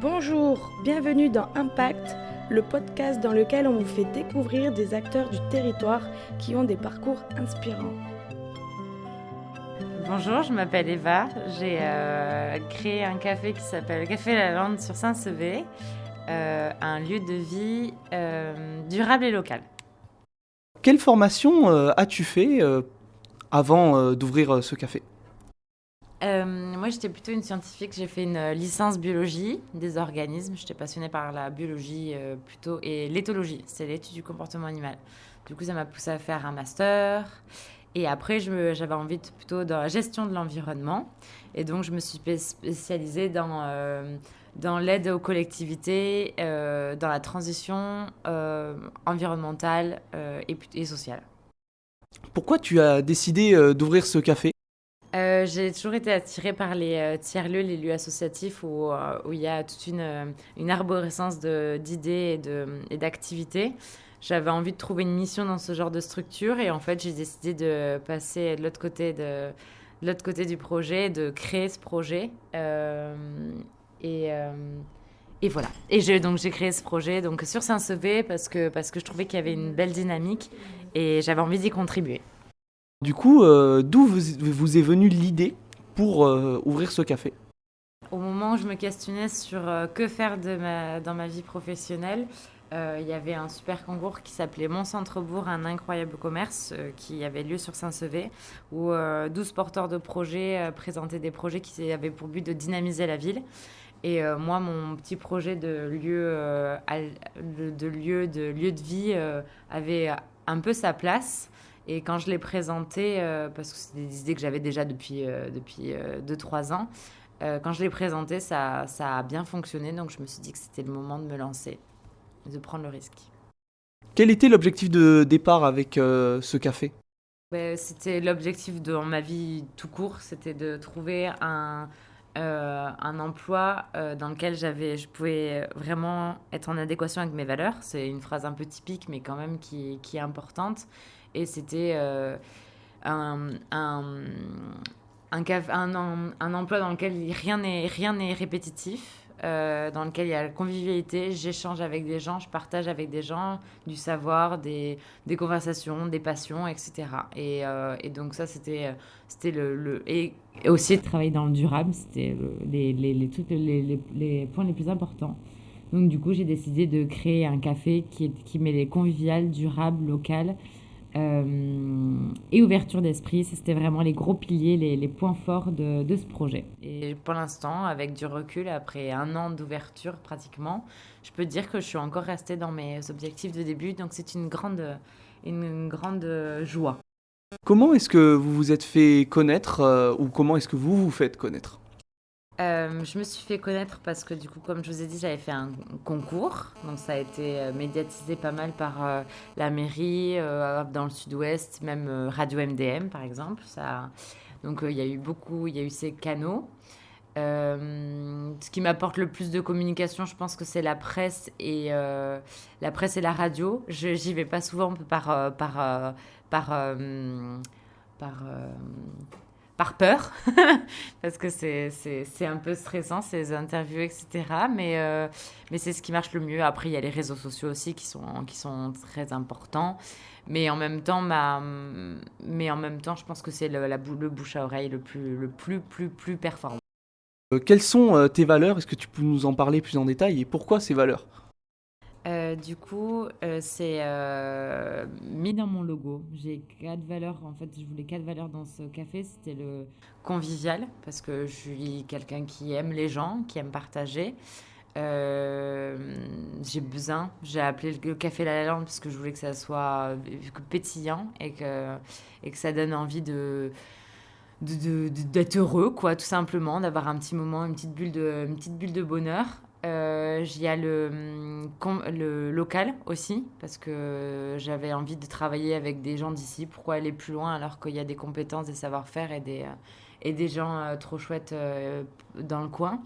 Bonjour, bienvenue dans Impact, le podcast dans lequel on vous fait découvrir des acteurs du territoire qui ont des parcours inspirants. Bonjour, je m'appelle Eva. J'ai créé un café qui s'appelle Café La Lande sur Saint-Sevé, un lieu de vie durable et local. Quelle formation as-tu fait avant d'ouvrir ce café ? Moi, j'étais plutôt une scientifique. J'ai fait une licence biologie des organismes. J'étais passionnée par la biologie plutôt et l'éthologie, c'est l'étude du comportement animal. Du coup, ça m'a poussée à faire un master. Et après, j'avais envie plutôt dans la gestion de l'environnement. Et donc, je me suis spécialisée dans l'aide aux collectivités, dans la transition environnementale et sociale. Pourquoi tu as décidé d'ouvrir ce café ? J'ai toujours été attirée par les tiers-lieux, les lieux associatifs où il y a toute une arborescence d'idées et d'activités. J'avais envie de trouver une mission dans ce genre de structure et en fait, j'ai décidé de passer de l'autre côté du projet, de créer ce projet. Et voilà. Donc j'ai créé ce projet donc sur Saint-Sevé parce que je trouvais qu'il y avait une belle dynamique et j'avais envie d'y contribuer. Du coup, d'où vous est venue l'idée pour ouvrir ce café ? Au moment où je me questionnais sur que faire dans ma vie professionnelle, il y avait un super concours qui s'appelait Mon Centre-Bourg, un incroyable commerce, qui avait lieu sur Saint-Sevé, où 12 porteurs de projets présentaient des projets qui avaient pour but de dynamiser la ville. Et moi, mon petit projet de lieu de vie avait un peu sa place. Et quand je l'ai présenté, parce que c'est des idées que j'avais déjà depuis 2-3 ans, quand je l'ai présenté, ça a bien fonctionné. Donc je me suis dit que c'était le moment de me lancer, de prendre le risque. Quel était l'objectif de départ avec ce café ? C'était l'objectif de ma vie tout court, c'était de trouver un emploi dans lequel je pouvais vraiment être en adéquation avec mes valeurs. C'est une phrase un peu typique, mais quand même qui est importante. Et c'était un emploi dans lequel rien n'est répétitif, dans lequel il y a la convivialité, j'échange avec des gens, je partage avec des gens du savoir, des conversations, des passions, etc. Et donc ça, c'était et aussi travailler dans le durable, c'était les points les plus importants. Donc du coup, j'ai décidé de créer un café qui met les convivial, durable, local, et ouverture d'esprit. C'était vraiment les gros piliers, les points forts de ce projet. Et pour l'instant, avec du recul, après 1 an d'ouverture pratiquement, je peux dire que je suis encore restée dans mes objectifs de début. Donc c'est une grande joie. Comment est-ce que vous vous êtes fait connaître ou comment est-ce que vous vous faites connaître ? Je me suis fait connaître parce que du coup, comme je vous ai dit, j'avais fait un concours. Donc ça a été médiatisé pas mal par la mairie, dans le sud-ouest, même Radio MDM par exemple. Donc il y a eu ces canaux. Ce qui m'apporte le plus de communication, je pense que c'est la presse et la radio. J'y vais pas souvent par peur, parce que c'est un peu stressant, ces interviews, etc. Mais c'est ce qui marche le mieux. Après, il y a les réseaux sociaux aussi qui sont très importants. Mais en même temps, je pense que c'est le bouche à oreille le plus performant. Quelles sont tes valeurs ? Est-ce que tu peux nous en parler plus en détail et pourquoi ces valeurs ? Du coup, c'est mis dans mon logo. J'ai 4 valeurs. En fait, je voulais 4 valeurs dans ce café. C'était le convivial, parce que je suis quelqu'un qui aime les gens, qui aime partager. J'ai appelé le café La Lande parce que je voulais que ça soit pétillant et que ça donne envie d'être heureux, quoi, tout simplement, d'avoir un petit moment, une petite bulle de bonheur. Il y a le local aussi, parce que j'avais envie de travailler avec des gens d'ici. Pourquoi aller plus loin alors qu'il y a des compétences, des savoir-faire et des gens trop chouettes dans le coin.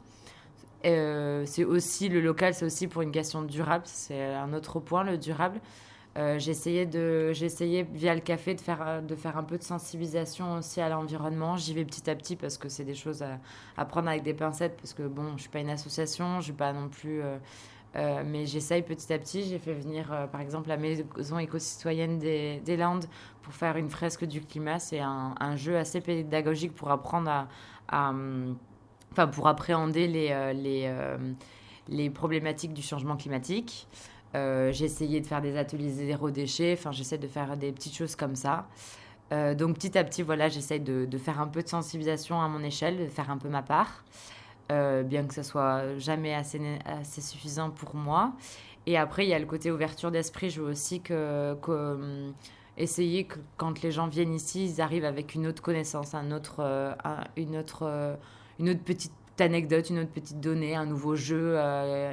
C'est aussi le local, c'est aussi pour une question durable. C'est un autre point, le durable. J'essayais via le café de faire un peu de sensibilisation aussi à l'environnement. J'y vais petit à petit parce que c'est des choses à prendre avec des pincettes parce que bon, je suis pas une association, je suis pas non plus. Mais j'essaye petit à petit. J'ai fait venir par exemple la maison éco-citoyenne des Landes pour faire une fresque du climat. C'est un jeu assez pédagogique pour apprendre pour appréhender les problématiques du changement climatique. J'ai essayé de faire des ateliers zéro déchet, j'essaie de faire des petites choses comme ça. Donc petit à petit, voilà, j'essaie de faire un peu de sensibilisation à mon échelle, de faire un peu ma part, bien que ça soit jamais assez suffisant pour moi. Et après, il y a le côté ouverture d'esprit. Je veux aussi essayer que quand les gens viennent ici, ils arrivent avec une autre connaissance, une autre petite anecdote, une autre petite donnée, un nouveau jeu.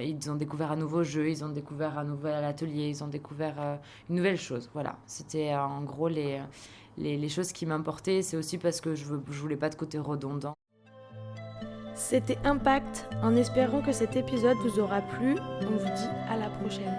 Ils ont découvert un nouveau jeu, ils ont découvert un nouvel atelier, ils ont découvert une nouvelle chose. Voilà, c'était en gros les choses qui m'importaient. C'est aussi parce que je voulais pas de côté redondant. C'était Impact, en espérant que cet épisode vous aura plu. On vous dit à la prochaine.